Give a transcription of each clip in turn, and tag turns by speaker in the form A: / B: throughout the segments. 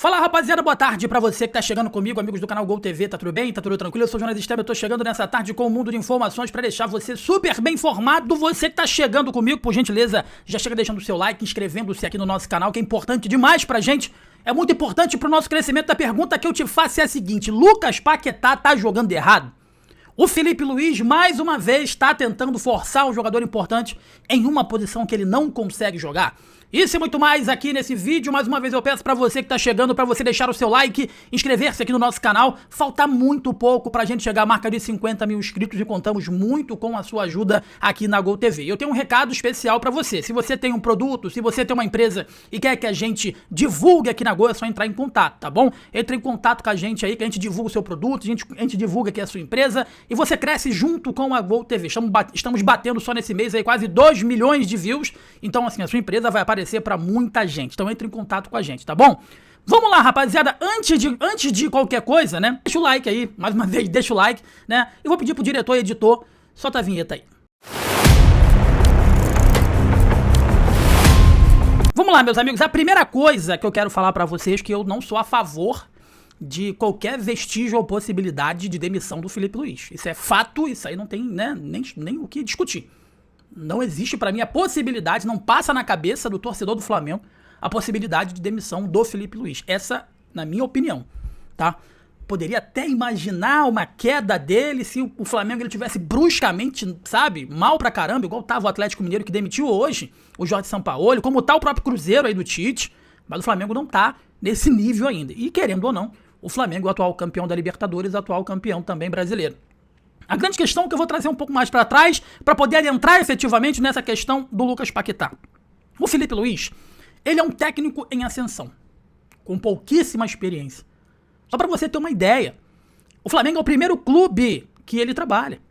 A: Fala rapaziada, boa tarde pra você que tá chegando comigo, amigos do canal Gol TV, tá tudo bem? Tá tudo tranquilo? Eu sou o Jonas Esteban, eu tô chegando nessa tarde com um mundo de informações pra deixar você super bem informado. Você que tá chegando comigo, por gentileza, já chega deixando o seu like, inscrevendo-se aqui no nosso canal, que é importante demais pra gente. É muito importante pro nosso crescimento. A pergunta que eu te faço é a seguinte: Lucas Paquetá tá jogando errado? O Felipe Luiz, mais uma vez, tá tentando forçar um jogador importante em uma posição que ele não consegue jogar? Isso e muito mais aqui nesse vídeo. Mais uma vez eu peço pra você que tá chegando, pra você deixar o seu like, inscrever-se aqui no nosso canal. Falta muito pouco pra gente chegar à marca de 50 mil inscritos e contamos muito com a sua ajuda aqui na Gol TV. Eu tenho um recado especial pra você. Se você tem um produto, se você tem uma empresa e quer que a gente divulgue aqui na Gol, é só entrar em contato, tá bom? Entre em contato com a gente aí, que a gente divulga o seu produto, a gente divulga aqui a sua empresa e você cresce junto com a Gol TV. Estamos batendo só nesse mês aí quase 2 milhões de views. Então assim, a sua empresa vai aparecer pra muita gente. Então entre em contato com a gente, tá bom? Vamos lá, rapaziada. Antes de qualquer coisa, né? Deixa o like aí. Mais uma vez, deixa o like, né? Eu vou pedir pro diretor e editor, solta a vinheta aí. Vamos lá, meus amigos. A primeira coisa que eu quero falar pra vocês é que eu não sou a favor de qualquer vestígio ou possibilidade de demissão do Felipe Luiz. Isso é fato, isso aí não tem, né, nem o que discutir. Não existe pra mim a possibilidade, não passa na cabeça do torcedor do Flamengo a possibilidade de demissão do Felipe Luiz. Essa, na minha opinião, tá? Poderia até imaginar uma queda dele se o Flamengo ele tivesse bruscamente, sabe, mal pra caramba, igual tava o Atlético Mineiro que demitiu hoje o Jorge Sampaoli, como tá o próprio Cruzeiro aí do Tite, mas o Flamengo não tá nesse nível ainda. E querendo ou não, o Flamengo é o atual campeão da Libertadores, atual campeão também brasileiro. A grande questão que eu vou trazer um pouco mais pra trás, pra poder entrar efetivamente nessa questão do Lucas Paquetá. O Felipe Luiz, ele é um técnico em ascensão, com pouquíssima experiência. Só pra você ter uma ideia, o Flamengo é o primeiro clube que ele trabalha.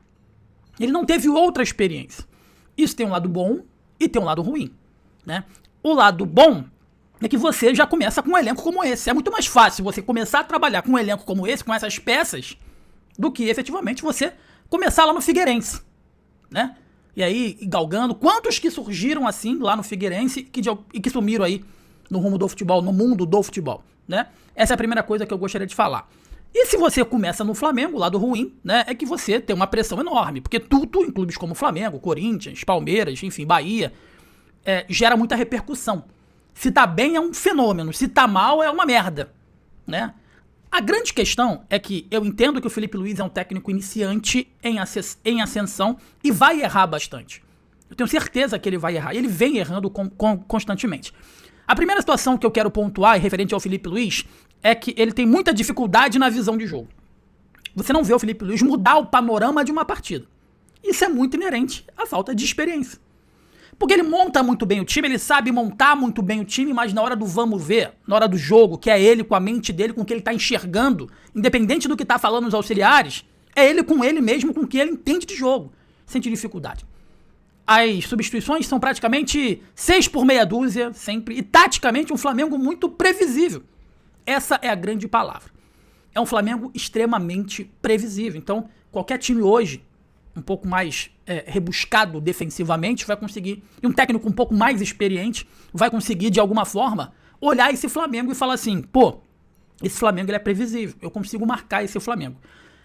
A: Ele não teve outra experiência. Isso tem um lado bom e tem um lado ruim, né? O lado bom é que você já começa com um elenco como esse. É muito mais fácil você começar a trabalhar com um elenco como esse, com essas peças, do que efetivamente você começar lá no Figueirense, né? E aí, galgando, quantos que surgiram assim lá no Figueirense e que sumiram aí no rumo do futebol, no mundo do futebol, né? Essa é a primeira coisa que eu gostaria de falar. E se você começa no Flamengo, o lado ruim, né, é que você tem uma pressão enorme, porque tudo em clubes como Flamengo, Corinthians, Palmeiras, enfim, Bahia, gera muita repercussão. Se tá bem é um fenômeno, se tá mal é uma merda, né? A grande questão é que eu entendo que o Felipe Luiz é um técnico iniciante em ascensão e vai errar bastante. Eu tenho certeza que ele vai errar. Ele vem errando constantemente. A primeira situação que eu quero pontuar, referente ao Felipe Luiz, é que ele tem muita dificuldade na visão de jogo. Você não vê o Felipe Luiz mudar o panorama de uma partida. Isso é muito inerente à falta de experiência. Porque ele monta muito bem o time, ele sabe montar muito bem o time, mas na hora do vamos ver, na hora do jogo, que é ele com a mente dele, com o que ele tá enxergando, independente do que tá falando os auxiliares, é ele com ele mesmo, com o que ele entende de jogo. Sente dificuldade. As substituições são praticamente 6 por meia dúzia, sempre, e taticamente um Flamengo muito previsível. Essa é a grande palavra. É um Flamengo extremamente previsível. Então, qualquer time hoje, um pouco mais rebuscado defensivamente, vai conseguir, e um técnico um pouco mais experiente, vai conseguir, de alguma forma, olhar esse Flamengo e falar assim, pô, esse Flamengo ele é previsível, eu consigo marcar esse Flamengo.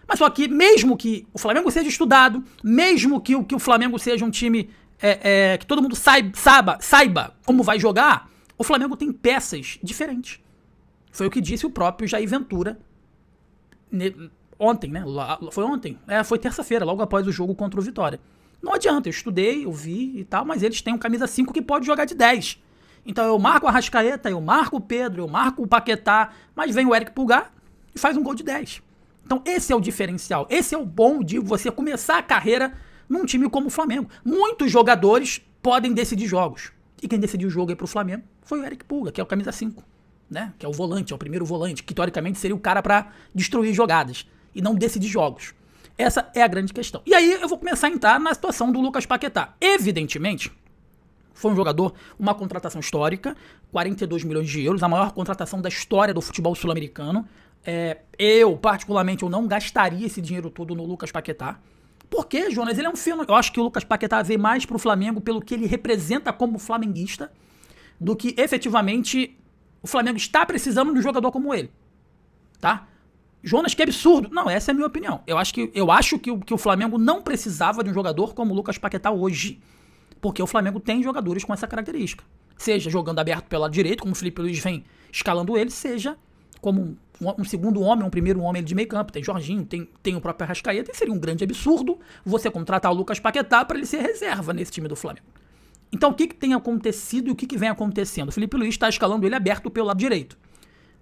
A: Mas só que, mesmo que o Flamengo seja estudado, mesmo que o Flamengo seja um time que todo mundo saiba como vai jogar, o Flamengo tem peças diferentes. Foi o que disse o próprio Jair Ventura ontem, né? Foi ontem? Foi terça-feira, logo após o jogo contra o Vitória. Não adianta, eu estudei, eu vi e tal, mas eles têm um camisa 5 que pode jogar de 10. Então eu marco o Arrascaeta, eu marco o Pedro, eu marco o Paquetá, mas vem o Eric Pulgar e faz um gol de 10. Então esse é o diferencial, esse é o bom de você começar a carreira num time como o Flamengo. Muitos jogadores podem decidir jogos. E quem decidiu o jogo aí pro Flamengo foi o Eric Pulgar, que é o camisa 5, né? Que é o volante, é o primeiro volante, que teoricamente seria o cara pra destruir jogadas e não decidir jogos. Essa é a grande questão. E aí eu vou começar a entrar na situação do Lucas Paquetá. Evidentemente, foi um jogador, uma contratação histórica, 42 milhões de euros, a maior contratação da história do futebol sul-americano. Eu, particularmente, eu não gastaria esse dinheiro todo no Lucas Paquetá. Porque, Jonas, ele é um fenômeno. Eu acho que o Lucas Paquetá veio mais pro Flamengo pelo que ele representa como flamenguista do que efetivamente O Flamengo está precisando de um jogador como ele, tá? Jonas, que absurdo. Não, essa é a minha opinião. Eu acho que o Flamengo não precisava de um jogador como o Lucas Paquetá hoje. Porque o Flamengo tem jogadores com essa característica. Seja jogando aberto pelo lado direito, como o Felipe Luiz vem escalando ele, seja como um segundo homem, um primeiro homem de meio campo. Tem Jorginho, tem o próprio Arrascaeta, e seria um grande absurdo você contratar o Lucas Paquetá para ele ser reserva nesse time do Flamengo. Então o que tem acontecido e o que vem acontecendo? O Felipe Luiz está escalando ele aberto pelo lado direito.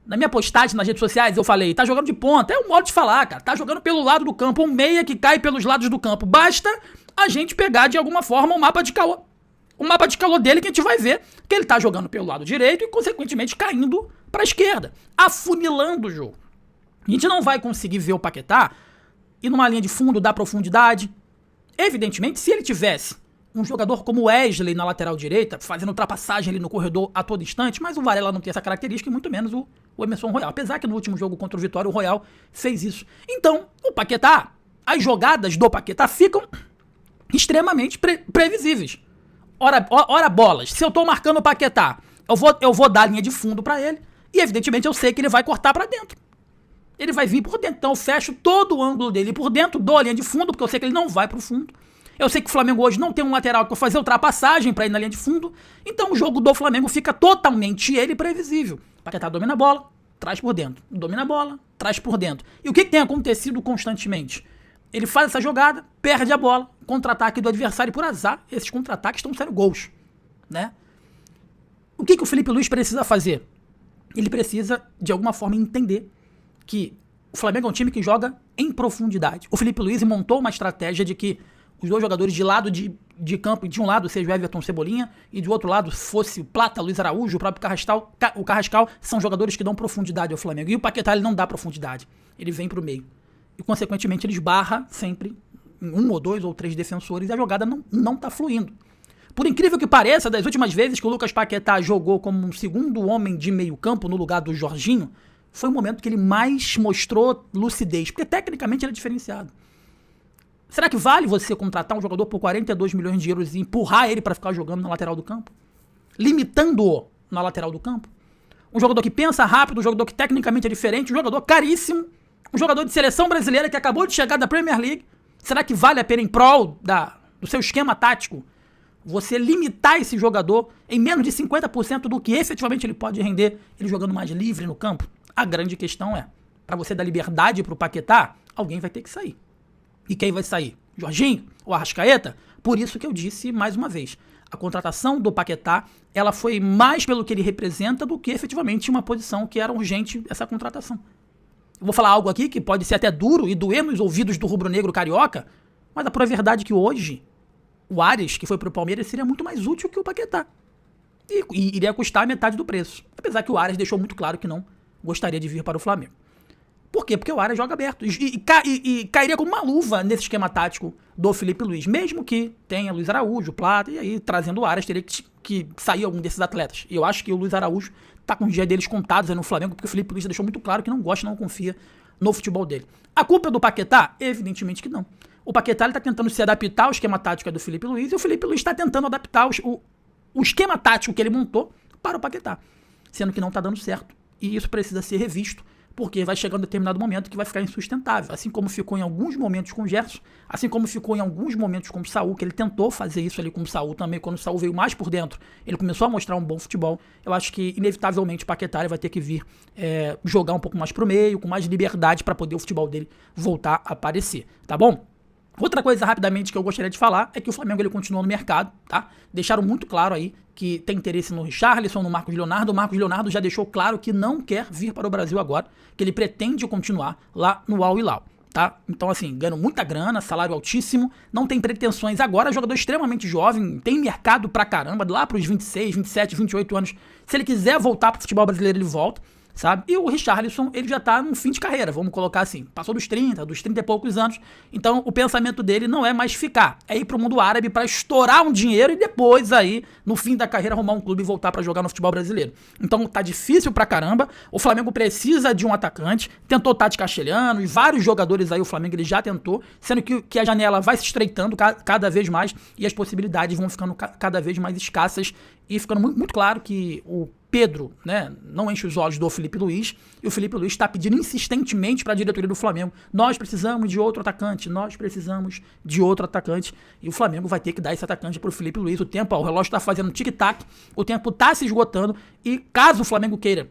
A: Na minha postagem nas redes sociais eu falei, tá jogando de ponta, é um modo de falar, cara, tá jogando pelo lado do campo, um meia que cai pelos lados do campo. Basta a gente pegar de alguma forma o mapa de calor dele, que a gente vai ver que ele tá jogando pelo lado direito e consequentemente caindo pra esquerda, afunilando o jogo. A gente não vai conseguir ver o Paquetá ir numa linha de fundo, dar profundidade. Evidentemente, se ele tivesse um jogador como o Wesley na lateral direita, fazendo ultrapassagem ali no corredor a todo instante, mas o Varela não tem essa característica e muito menos o Emerson Royal. Apesar que no último jogo contra o Vitória, o Royal fez isso. Então, o Paquetá, as jogadas do Paquetá ficam extremamente previsíveis. Ora bolas, se eu tô marcando o Paquetá, eu vou dar a linha de fundo pra ele e evidentemente eu sei que ele vai cortar pra dentro. Ele vai vir por dentro, então eu fecho todo o ângulo dele por dentro, dou a linha de fundo, porque eu sei que ele não vai pro fundo. Eu sei que o Flamengo hoje não tem um lateral que eu fazer ultrapassagem pra ir na linha de fundo. Então o jogo do Flamengo fica totalmente ele previsível. O Paquetá domina a bola, traz por dentro. Domina a bola, traz por dentro. E o que tem acontecido constantemente? Ele faz essa jogada, perde a bola, contra-ataque do adversário e por azar, esses contra-ataques estão sendo gols, né? O que o Felipe Luiz precisa fazer? Ele precisa, de alguma forma, entender que o Flamengo é um time que joga em profundidade. O Felipe Luiz montou uma estratégia de que os dois jogadores de lado de campo, de um lado seja o Everton Cebolinha e do outro lado fosse o Plata, Luiz Araújo, o próprio Carrascal, são jogadores que dão profundidade ao Flamengo. E o Paquetá ele não dá profundidade, ele vem pro meio. E consequentemente ele esbarra sempre em um ou dois ou três defensores e a jogada não tá fluindo. Por incrível que pareça, das últimas vezes que o Lucas Paquetá jogou como um segundo homem de meio campo no lugar do Jorginho, foi o momento que ele mais mostrou lucidez, porque tecnicamente ele é diferenciado. Será que vale você contratar um jogador por 42 milhões de euros e empurrar ele para ficar jogando na lateral do campo? Limitando-o na lateral do campo? Um jogador que pensa rápido, um jogador que tecnicamente é diferente, um jogador caríssimo, um jogador de seleção brasileira que acabou de chegar da Premier League. Será que vale a pena, em prol do seu esquema tático, você limitar esse jogador em menos de 50% do que efetivamente ele pode render, ele jogando mais livre no campo? A grande questão é, para você dar liberdade pro Paquetá, alguém vai ter que sair. E quem vai sair? Jorginho ou Arrascaeta? Por isso que eu disse mais uma vez, a contratação do Paquetá, ela foi mais pelo que ele representa do que efetivamente uma posição que era urgente essa contratação. Eu vou falar algo aqui que pode ser até duro e doer nos ouvidos do rubro-negro carioca, mas a pura verdade é que hoje o Ares, que foi pro Palmeiras, seria muito mais útil que o Paquetá. E iria custar metade do preço. Apesar que o Ares deixou muito claro que não gostaria de vir para o Flamengo. Por quê? Porque o Ares joga aberto e cairia como uma luva nesse esquema tático do Felipe Luiz, mesmo que tenha Luiz Araújo, Plata, e aí trazendo o Ares teria que sair algum desses atletas. E eu acho que o Luiz Araújo tá com os dias deles contados aí no Flamengo, porque o Felipe Luiz deixou muito claro que não gosta, não confia no futebol dele. A culpa é do Paquetá? Evidentemente que não. O Paquetá ele tá tentando se adaptar ao esquema tático do Felipe Luiz e o Felipe Luiz está tentando adaptar o esquema tático que ele montou para o Paquetá, sendo que não tá dando certo. E isso precisa ser revisto, porque vai chegar um determinado momento que vai ficar insustentável. Assim como ficou em alguns momentos com o Gerson, assim como ficou em alguns momentos com o Saul, que ele tentou fazer isso ali com o Saul também, quando o Saul veio mais por dentro, ele começou a mostrar um bom futebol. Eu acho que, inevitavelmente, o Paquetá vai ter que vir jogar um pouco mais pro meio, com mais liberdade para poder o futebol dele voltar a aparecer, tá bom? Outra coisa rapidamente que eu gostaria de falar é que o Flamengo ele continua no mercado, tá? Deixaram muito claro aí que tem interesse no Richarlison, no Marcos Leonardo. O Marcos Leonardo já deixou claro que não quer vir para o Brasil agora, que ele pretende continuar lá no Al Hilal, tá? Então assim, ganhando muita grana, salário altíssimo, não tem pretensões agora, jogador extremamente jovem, tem mercado pra caramba, lá pros 26, 27, 28 anos. Se ele quiser voltar pro futebol brasileiro, ele volta, sabe? E o Richarlison, ele já tá no fim de carreira, vamos colocar assim, passou dos 30 e poucos anos, então o pensamento dele não é mais ficar, é ir pro mundo árabe pra estourar um dinheiro e depois aí, no fim da carreira, arrumar um clube e voltar pra jogar no futebol brasileiro. Então tá difícil pra caramba, o Flamengo precisa de um atacante, tentou Tati Castelhano e vários jogadores aí o Flamengo ele já tentou, sendo que a janela vai se estreitando cada vez mais e as possibilidades vão ficando cada vez mais escassas e ficando muito claro que o Pedro, né, não enche os olhos do Felipe Luiz, e o Felipe Luiz está pedindo insistentemente para a diretoria do Flamengo: nós precisamos de outro atacante, e o Flamengo vai ter que dar esse atacante para o Felipe Luiz. O relógio está fazendo tic-tac, o tempo está se esgotando, e caso o Flamengo queira,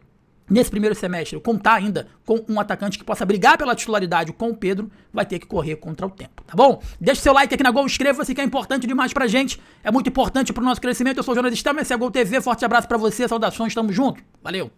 A: nesse primeiro semestre, contar ainda com um atacante que possa brigar pela titularidade com o Pedro, vai ter que correr contra o tempo, tá bom? Deixa seu like aqui na Gol, inscreva-se que é importante demais pra gente, é muito importante pro nosso crescimento. Eu sou o jornalista, esse é a Gol TV, forte abraço pra você, saudações, tamo junto, valeu!